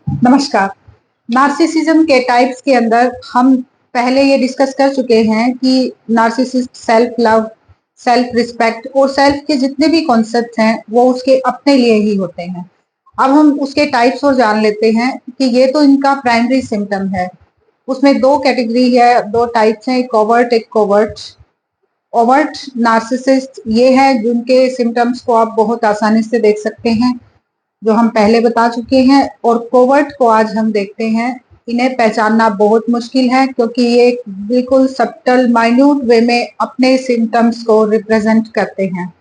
नमस्कार। नार्सिसिज्म के टाइप्स के अंदर हम पहले ये डिस्कस कर चुके हैं कि narcissist self love, self respect और सेल्फ के जितने भी कॉन्सेप्ट हैं वो उसके अपने लिए ही होते हैं। अब हम उसके टाइप्स और जान लेते हैं कि ये तो इनका प्राइमरी सिम्टम है। उसमें दो कैटेगरी है, दो टाइप्स हैं, एक ओवर्ट एक कोवर्ट। ओवर्ट नार्सिसिस्ट ये है जिनके सिम्टम्स को आप बहुत आसानी से देख सकते हैं, जो हम पहले बता चुके हैं। और कोवर्ट को आज हम देखते हैं। इन्हें पहचानना बहुत मुश्किल है क्योंकि ये बिल्कुल सब्टल माइन्यूट वे में अपने सिम्टम्स को रिप्रेजेंट करते हैं।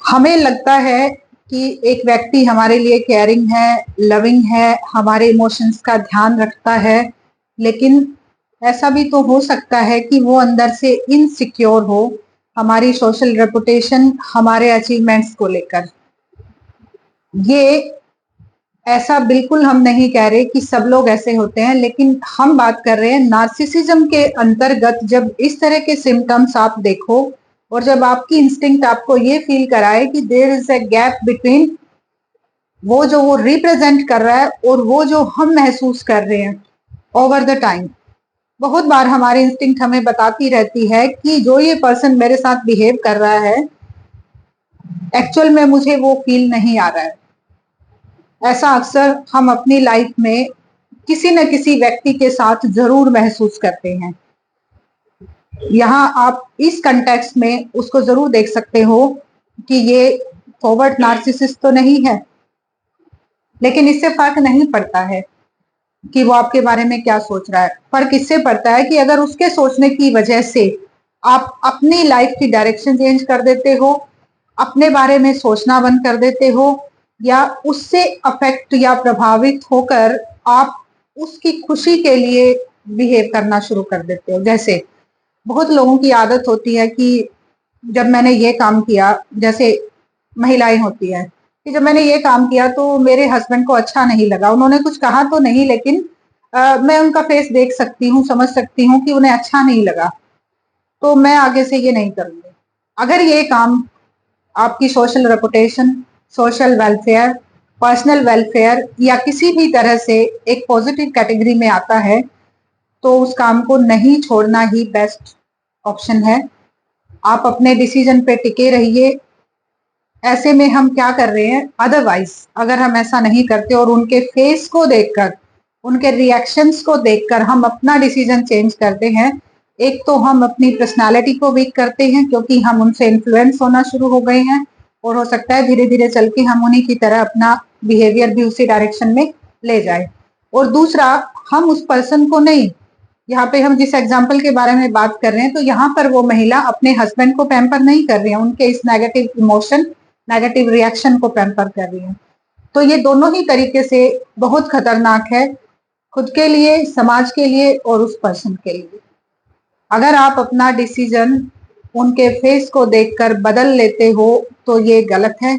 हमें लगता है कि एक व्यक्ति हमारे लिए केयरिंग है, लविंग है, हमारे इमोशंस का ध्यान रखता है, लेकिन ऐसा भी तो हो सकता है कि वो अंदर से इनसिक्योर हो, हमारी सोशल रेपुटेशन, हमारे अचीवमेंट्स को लेकर। ये ऐसा बिल्कुल हम नहीं कह रहे कि सब लोग ऐसे होते हैं, लेकिन हम बात कर रहे हैं नार्सिसिज्म के अंतर्गत। जब इस तरह के सिम्टम्स आप देखो और जब आपकी इंस्टिंक्ट आपको ये फील कराए कि there is a gap between वो जो वो रिप्रेजेंट कर रहा है और वो जो हम महसूस कर रहे हैं ओवर द टाइम। बहुत बार हमारी इंस्टिंक्ट हमें बताती रहती है कि जो ये पर्सन मेरे साथ बिहेव कर रहा है, एक्चुअल में मुझे वो फील नहीं आ रहा है। ऐसा अक्सर हम अपनी लाइफ में किसी न किसी व्यक्ति के साथ जरूर महसूस करते हैं। यहाँ आप इस कंटेक्स्ट में उसको जरूर देख सकते हो कि ये कोवर्ट नार्सिसिस्ट तो नहीं है, लेकिन इससे फर्क नहीं पड़ता है कि वो आपके बारे में क्या सोच रहा है। फर्क इससे पड़ता है कि अगर उसके सोचने की वजह से आप अपनी लाइफ की डायरेक्शन चेंज कर देते हो, अपने बारे में सोचना बंद कर देते हो, या उससे अफेक्ट या प्रभावित होकर आप उसकी खुशी के लिए बिहेव करना शुरू कर देते हो। जैसे बहुत लोगों की आदत होती है कि जब मैंने ये काम किया, जैसे महिलाएं होती है कि जब मैंने ये काम किया तो मेरे हस्बैंड को अच्छा नहीं लगा। उन्होंने कुछ कहा तो नहीं, लेकिन मैं उनका फेस देख सकती हूँ, समझ सकती हूँ कि उन्हें अच्छा नहीं लगा, तो मैं आगे से ये नहीं करूंगी। अगर ये काम आपकी social reputation, social welfare, personal welfare या किसी भी तरह से एक पॉजिटिव कैटेगरी में आता है, तो उस काम को नहीं छोड़ना ही बेस्ट ऑप्शन है। आप अपने डिसीजन पे टिके रहिए। ऐसे में हम क्या कर रहे हैं, अदरवाइज अगर हम ऐसा नहीं करते और उनके फेस को देखकर, उनके रिएक्शंस को देखकर हम अपना डिसीजन चेंज करते हैं, एक तो हम अपनी पर्सनालिटी को वीक करते हैं क्योंकि हम उनसे इन्फ्लुएंस होना शुरू हो गए हैं, और हो सकता है धीरे धीरे चल के हम उन्हीं की तरह अपना बिहेवियर भी उसी डायरेक्शन में ले जाए। और दूसरा, हम उस पर्सन को नहीं, यहाँ पे हम जिस एग्जाम्पल के बारे में बात कर रहे हैं, तो यहाँ पर वो महिला अपने हस्बैंड को पैम्पर नहीं कर रही है, उनके इस नेगेटिव इमोशन, नेगेटिव रिएक्शन को पैम्पर कर रही है। तो ये दोनों ही तरीके से बहुत खतरनाक है, खुद के लिए, समाज के लिए और उस पर्सन के लिए। अगर आप अपना डिसीजन उनके फेस को देखकर बदल लेते हो तो ये गलत है।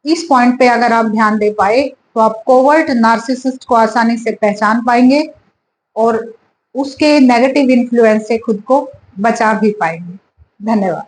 इस पॉइंट पे अगर आप ध्यान दे पाए तो आप कोवर्ट नार्सिसिस्ट को आसानी से पहचान पाएंगे और उसके नेगेटिव इन्फ्लुएंस से खुद को बचा भी पाएंगे। धन्यवाद।